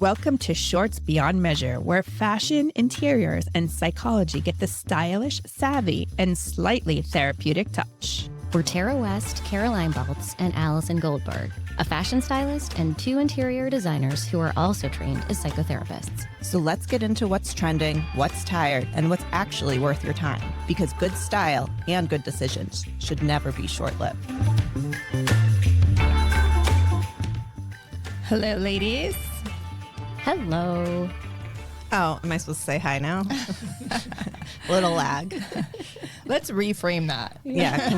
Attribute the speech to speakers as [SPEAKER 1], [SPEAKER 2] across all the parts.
[SPEAKER 1] Welcome to Shorts Beyond Measure, where fashion, interiors, and psychology get the stylish, savvy, and slightly therapeutic touch.
[SPEAKER 2] We're Tara West, Caroline Baltz, and Alison Goldberg, a fashion stylist and 2 interior designers who are also trained as psychotherapists.
[SPEAKER 3] So let's get into what's trending, what's tired, and what's actually worth your time. Because good style and good decisions should never be short-lived.
[SPEAKER 1] Hello, ladies.
[SPEAKER 2] Hello.
[SPEAKER 3] Oh, am I supposed to say hi now? Little lag.
[SPEAKER 4] Let's reframe that.
[SPEAKER 3] Yeah,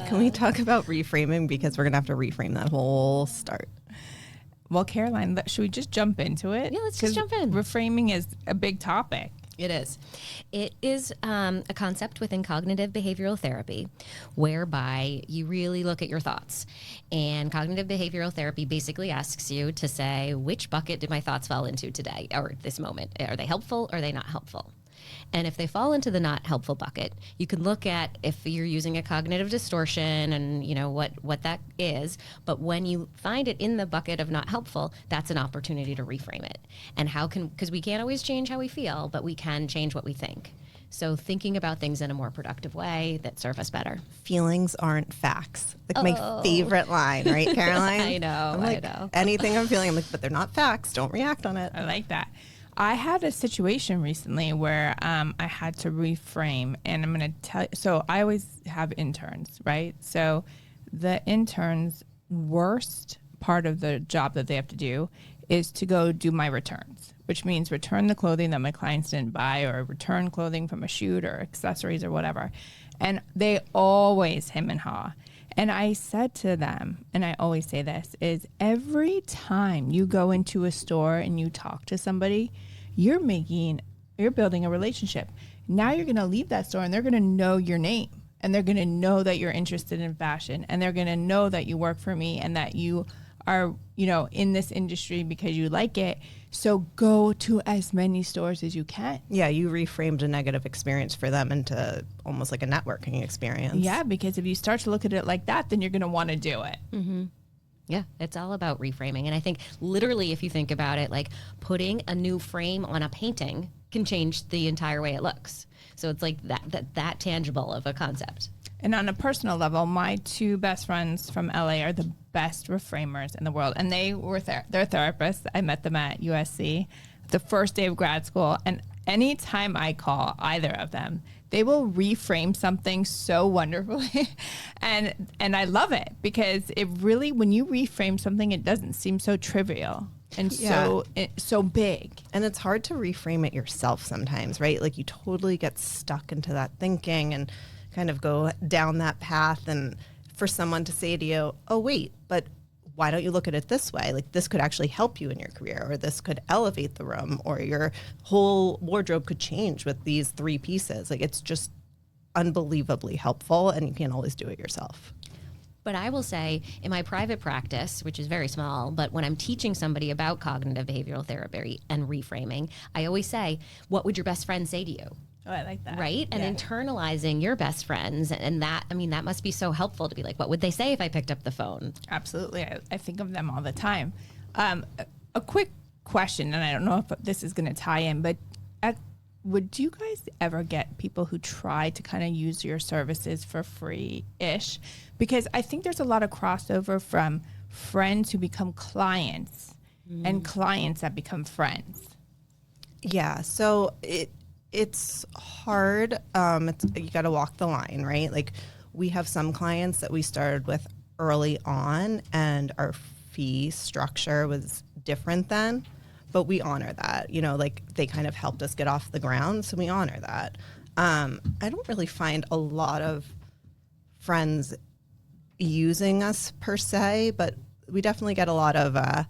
[SPEAKER 3] can we talk about reframing, because we're gonna have to reframe that whole start.
[SPEAKER 1] Well, Caroline, should we just jump into it?
[SPEAKER 2] Yeah, let's just jump in.
[SPEAKER 1] Reframing is a big topic.
[SPEAKER 2] It is. It is a concept within cognitive behavioral therapy whereby you really look at your thoughts. And cognitive behavioral therapy basically asks you to say, which bucket did my thoughts fall into today or this moment? Are they helpful or are they not helpful? And if they fall into the not helpful bucket, you can look at if you're using a cognitive distortion and you know what that is. But when you find it in the bucket of not helpful, that's an opportunity to reframe it. And because we can't always change how we feel, but we can change what we think. So thinking about things in a more productive way that serve us better.
[SPEAKER 3] Feelings aren't facts. Like my favorite line, right, Caroline?
[SPEAKER 2] I know,
[SPEAKER 3] I
[SPEAKER 2] know.
[SPEAKER 3] Anything I'm feeling, I'm like, but they're not facts. Don't react on it.
[SPEAKER 1] I like that. I had a situation recently where I had to reframe, and I'm going to tell you. So I always have interns, right? So the intern's worst part of the job that they have to do is to go do my returns, which means return the clothing that my clients didn't buy or return clothing from a shoot or accessories or whatever. And they always hem and haw. And I said to them, and I always say this, is every time you go into a store and you talk to somebody, you're building a relationship. Now you're going to leave that store and they're going to know your name and they're going to know that you're interested in fashion and they're going to know that you work for me and that you are, in this industry because you like it. So go to as many stores as you can.
[SPEAKER 3] Yeah, you reframed a negative experience for them into almost like a networking experience.
[SPEAKER 1] Yeah, because if you start to look at it like that, then you're going to want to do it.
[SPEAKER 2] Mm-hmm. Yeah, it's all about reframing. And I think literally if you think about it, like putting a new frame on a painting can change the entire way it looks. So it's like that tangible of a concept.
[SPEAKER 1] And on a personal level, my 2 best friends from LA are the best reframers in the world. And they're therapists. I met them at USC the first day of grad school. And anytime I call either of them, they will reframe something so wonderfully. and I love it because it really, when you reframe something, it doesn't seem so trivial and so big.
[SPEAKER 3] And it's hard to reframe it yourself sometimes, right? Like you totally get stuck into that thinking and kind of go down that path, and for someone to say to you, oh wait, but why don't you look at it this way? Like this could actually help you in your career, or this could elevate the room, or your whole wardrobe could change with these 3 pieces. Like it's just unbelievably helpful, and you can't always do it yourself.
[SPEAKER 2] But I will say in my private practice, which is very small, but when I'm teaching somebody about cognitive behavioral therapy and reframing, I always say, what would your best friend say to you?
[SPEAKER 1] Oh, I like that.
[SPEAKER 2] Right? And internalizing your best friends. And that must be so helpful to be like, what would they say if I picked up the phone?
[SPEAKER 1] Absolutely. I think of them all the time. A quick question, and I don't know if this is going to tie in, but would you guys ever get people who try to kind of use your services for free-ish? Because I think there's a lot of crossover from friends who become clients and clients that become friends.
[SPEAKER 3] Yeah, so it's hard. You got to walk the line, right? Like we have some clients that we started with early on and our fee structure was different then, but we honor that, like they kind of helped us get off the ground. So we honor that. I don't really find a lot of friends using us per se, but we definitely get a lot of,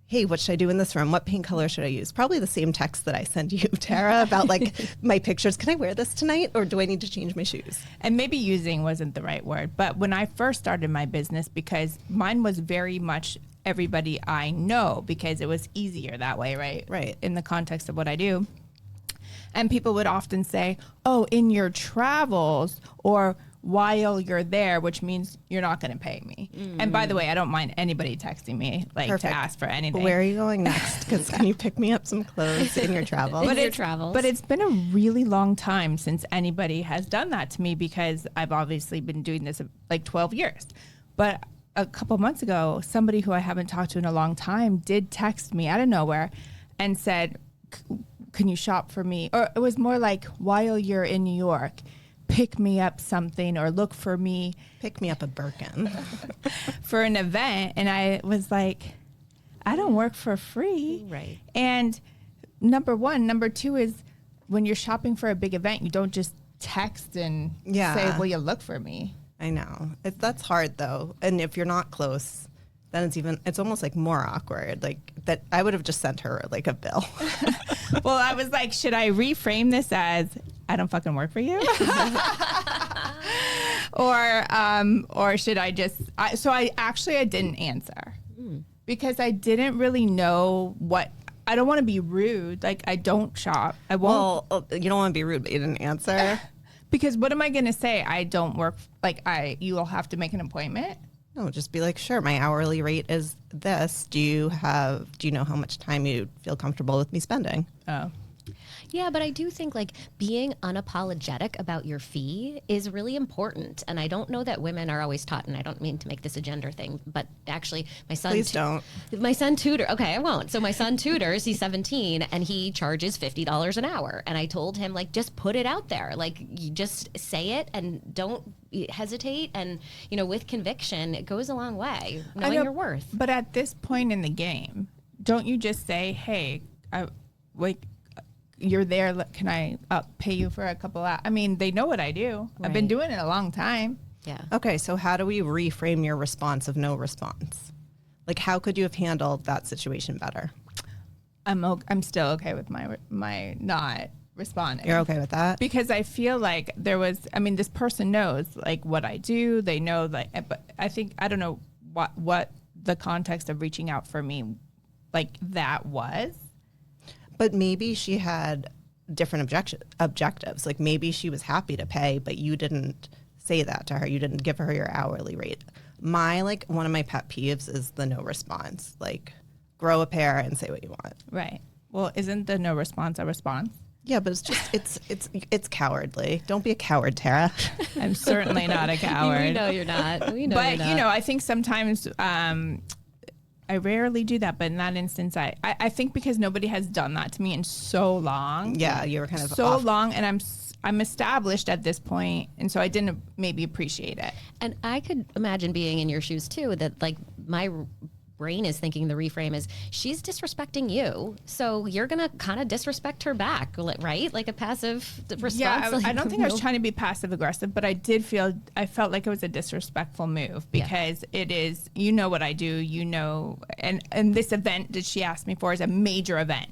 [SPEAKER 3] hey, what should I do in this room? What paint color should I use? Probably the same text that I send you, Tara, about like my pictures. Can I wear this tonight or do I need to change my shoes?
[SPEAKER 1] And maybe using wasn't the right word, but when I first started my business, because mine was very much everybody I know because it was easier that way, right?
[SPEAKER 3] Right.
[SPEAKER 1] In the context of what I do. And people would often say, oh, in your travels, or while you're there, which means you're not going to pay me. And by the way, I don't mind anybody texting me like
[SPEAKER 3] Perfect.
[SPEAKER 1] to ask for anything.
[SPEAKER 3] Where are you going next? Because can you pick me up some clothes in your travel?
[SPEAKER 2] But your travels.
[SPEAKER 1] But it's been a really long time since anybody has done that to me, because I've obviously been doing this like 12 years. But a couple months ago, somebody who I haven't talked to in a long time did text me out of nowhere and said, can you shop for me? Or it was more like, while you're in New York, pick me up something or look for me.
[SPEAKER 3] Pick me up a Birkin.
[SPEAKER 1] For an event. And I was like, I don't work for free.
[SPEAKER 2] Right.
[SPEAKER 1] And number one. Number two is, when you're shopping for a big event, you don't just text and say, will you look for me?
[SPEAKER 3] I know. That's hard, though. And if you're not close, then it's almost like more awkward. Like that, I would have just sent her like a bill.
[SPEAKER 1] Well, I was like, should I reframe this as, I don't fucking work for you? or should I just, I didn't answer because I didn't really know what, I don't want to be rude. Like, I don't shop. I won't.
[SPEAKER 3] Well, you don't want to be rude, but you didn't answer.
[SPEAKER 1] Because what am I going to say? I don't work, you will have to make an appointment.
[SPEAKER 3] No, just be like, sure, my hourly rate is this. Do you know how much time you feel comfortable with me spending?
[SPEAKER 1] Oh.
[SPEAKER 2] Yeah, but I do think like being unapologetic about your fee is really important. And I don't know that women are always taught, and I don't mean to make this a gender thing, but actually my son...
[SPEAKER 3] Please don't.
[SPEAKER 2] My son tutor... Okay, I won't. So my son tutors, he's 17, and he charges $50 an hour. And I told him, like, just put it out there. Like, you just say it and don't hesitate. And, with conviction, it goes a long way, knowing your worth.
[SPEAKER 1] But at this point in the game, don't you just say, hey, you're there, can I pay you for a couple hours? I mean, they know what I do. Right. I've been doing it a long time.
[SPEAKER 2] Yeah.
[SPEAKER 3] Okay, so how do we reframe your response of no response? Like, how could you have handled that situation better?
[SPEAKER 1] I'm still okay with my not responding.
[SPEAKER 3] You're okay with that?
[SPEAKER 1] Because I feel like this person knows like what I do. They know but I don't know what the context of reaching out for me like that was.
[SPEAKER 3] But maybe she had different objectives. Like maybe she was happy to pay, but you didn't say that to her. You didn't give her your hourly rate. One of my pet peeves is the no response. Like, grow a pair and say what you want.
[SPEAKER 1] Right. Well, isn't the no response a response?
[SPEAKER 3] Yeah, but it's cowardly. Don't be a coward, Tara.
[SPEAKER 1] I'm certainly not a coward.
[SPEAKER 2] We know you're not.
[SPEAKER 1] But I think sometimes I rarely do that, but in that instance, I think because nobody has done that to me in so long.
[SPEAKER 3] Yeah, you were kind of
[SPEAKER 1] so
[SPEAKER 3] off.
[SPEAKER 1] long, and I'm established at this point, and so I didn't maybe appreciate it.
[SPEAKER 2] And I could imagine being in your shoes too. That like my brain is thinking the reframe is she's disrespecting you, so you're gonna kind of disrespect her back, right? Like a passive response.
[SPEAKER 1] Yeah,
[SPEAKER 2] like,
[SPEAKER 1] I don't think I was trying to be passive aggressive, but I felt like it was a disrespectful move because it is, what I do, and this event that she asked me for is a major event.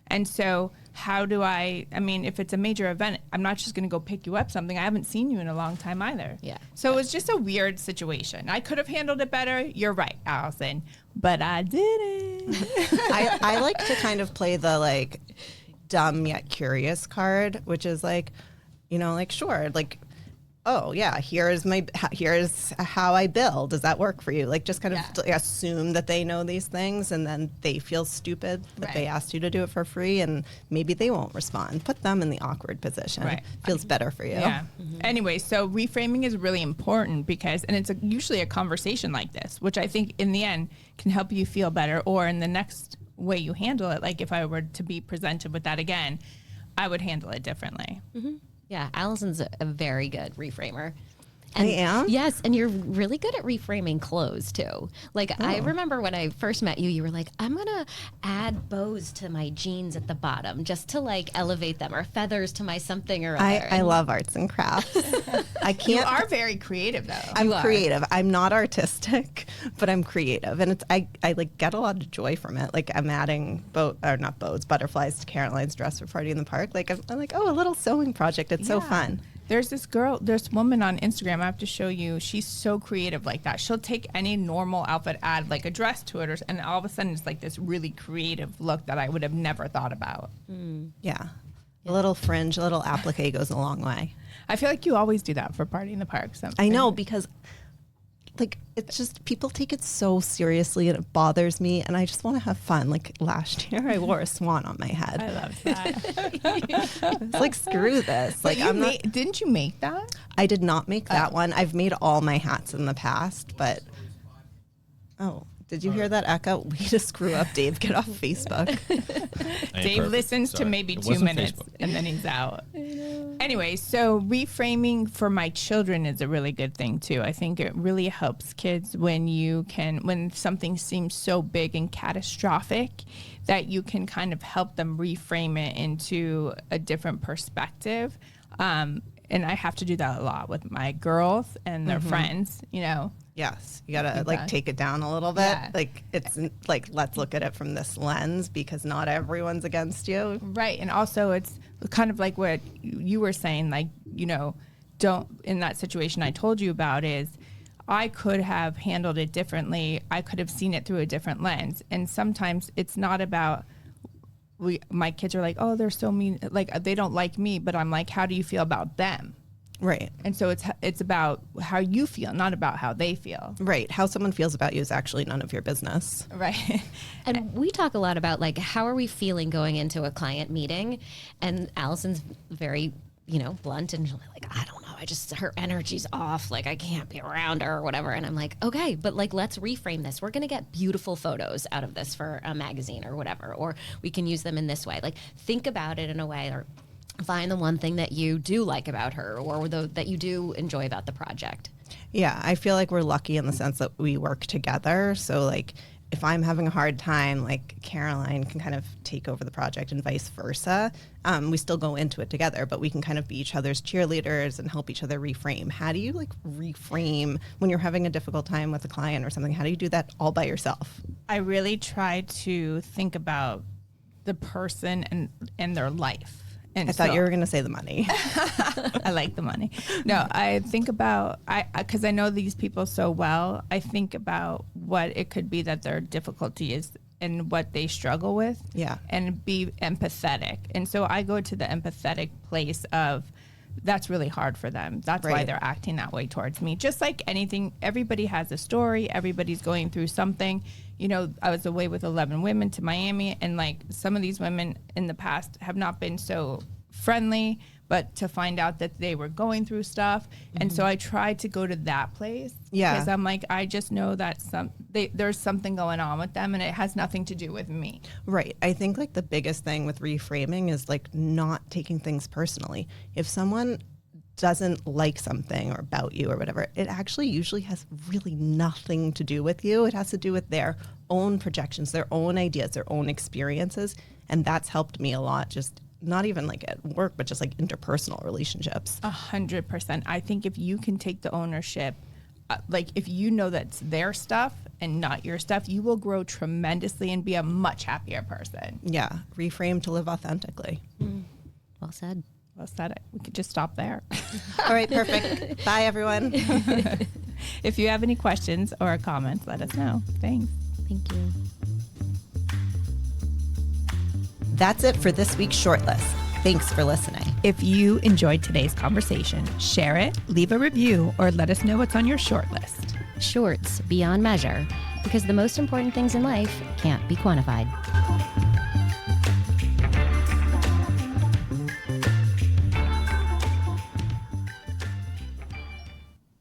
[SPEAKER 1] And so how do if it's a major event, I'm not just going to go pick you up something. I haven't seen you in a long time either.
[SPEAKER 2] Yeah.
[SPEAKER 1] So it was just a weird situation. I could have handled it better. You're right, Allison, but I didn't.
[SPEAKER 3] I like to kind of play the like dumb yet curious card, which is like, sure, like, oh yeah, here's how I bill. Does that work for you? Like just kind of assume that they know these things, and then they feel stupid that they asked you to do it for free, and maybe they won't respond. Put them in the awkward position. Right. Feels better for you.
[SPEAKER 1] Yeah. Mm-hmm. Anyway, so reframing is really important because, and it's usually a conversation like this, which I think in the end can help you feel better, or in the next way you handle it. Like if I were to be presented with that again, I would handle it differently.
[SPEAKER 2] Mm-hmm. Yeah, Allison's a very good reframer.
[SPEAKER 3] And I am?
[SPEAKER 2] Yes, and you're really good at reframing clothes, too. Like, I remember when I first met you, you were like, I'm going to add bows to my jeans at the bottom just to, like, elevate them, or feathers to my something or other.
[SPEAKER 3] I love arts and crafts. I can't.
[SPEAKER 1] You are very creative, though.
[SPEAKER 3] I'm creative. I'm not artistic, but I'm creative. And I like, get a lot of joy from it. Like, I'm adding butterflies to Caroline's dress for Party in the Park. Like, I'm like, oh, a little sewing project. It's so fun.
[SPEAKER 1] There's this woman on Instagram, I have to show you. She's so creative like that. She'll take any normal outfit, add like a dress to it, and all of a sudden it's like this really creative look that I would have never thought about.
[SPEAKER 3] Yeah. A little fringe, a little applique goes a long way.
[SPEAKER 1] I feel like you always do that for Party in the Park.
[SPEAKER 3] I know, because like it's just people take it so seriously and it bothers me, and I just want to have fun. Like last year I wore a swan on my head.
[SPEAKER 1] I love that.
[SPEAKER 3] It's like, screw this. Like
[SPEAKER 1] didn't you make that?
[SPEAKER 3] I did not make that one. I've made all my hats in the past, but did you hear that echo? Way to screw up, Dave. Get off Facebook.
[SPEAKER 1] Dave listens to maybe 2 minutes and then he's out. Anyway, so reframing for my children is a really good thing too. I think it really helps kids when something seems so big and catastrophic, that you can kind of help them reframe it into a different perspective. And I have to do that a lot with my girls and their friends,
[SPEAKER 3] Yes, you gotta like take it down a little bit.
[SPEAKER 1] Yeah.
[SPEAKER 3] Like it's like, let's look at it from this lens, because not everyone's against you.
[SPEAKER 1] Right. And also it's kind of like what you were saying, like, don't, in that situation I told you about, is I could have handled it differently. I could have seen it through a different lens. And sometimes it's not about, my kids are like, oh, they're so mean. Like they don't like me, but I'm like, how do you feel about them?
[SPEAKER 3] Right.
[SPEAKER 1] And so it's about how you feel, not about how they feel.
[SPEAKER 3] Right. How someone feels about you is actually none of your business.
[SPEAKER 1] Right.
[SPEAKER 2] And we talk a lot about like, how are we feeling going into a client meeting? And Allison's very, blunt and like, I don't know. Her energy's off. Like I can't be around her or whatever. And I'm like, okay, but like, let's reframe this. We're going to get beautiful photos out of this for a magazine or whatever, or we can use them in this way. Like think about it in a way, or find the one thing that you do like about her, or that you do enjoy about the project.
[SPEAKER 3] Yeah, I feel like we're lucky in the sense that we work together. So like if I'm having a hard time, like Caroline can kind of take over the project and vice versa. We still go into it together, but we can kind of be each other's cheerleaders and help each other reframe. How do you like reframe when you're having a difficult time with a client or something? How do you do that all by yourself?
[SPEAKER 1] I really try to think about the person and their life. And
[SPEAKER 3] I thought you were going to say the money.
[SPEAKER 1] I like the money. No, I think about, because I know these people so well, I think about what it could be that their difficulty is and what they struggle with.
[SPEAKER 3] Yeah.
[SPEAKER 1] And be empathetic. And so I go to the empathetic place of, that's really hard for them. That's why they're acting that way towards me. Just like anything, everybody has a story. Everybody's going through something. I was away with 11 women to Miami, and like some of these women in the past have not been so friendly, but to find out that they were going through stuff. And so I tried to go to that place.
[SPEAKER 3] Yeah.
[SPEAKER 1] Because I'm like, I just know that there's something going on with them, and it has nothing to do with me.
[SPEAKER 3] Right. I think like the biggest thing with reframing is like not taking things personally. If someone doesn't like something or about you or whatever, it actually usually has really nothing to do with you. It has to do with their own projections, their own ideas, their own experiences. And that's helped me a lot, just not even like at work, but just like interpersonal relationships.
[SPEAKER 1] 100%. I think if you can take the ownership, like if you know that's their stuff and not your stuff, you will grow tremendously and be a much happier person.
[SPEAKER 3] Yeah. Reframe to live authentically.
[SPEAKER 2] Well said.
[SPEAKER 1] Well said. We could just stop there.
[SPEAKER 3] All right, perfect. Bye, everyone.
[SPEAKER 1] If you have any questions or comments, let us know. Thanks.
[SPEAKER 2] Thank you.
[SPEAKER 3] That's it for this week's shortlist. Thanks for listening.
[SPEAKER 1] If you enjoyed today's conversation, share it, leave a review, or let us know what's on your shortlist.
[SPEAKER 2] Shorts beyond measure, because the most important things in life can't be quantified.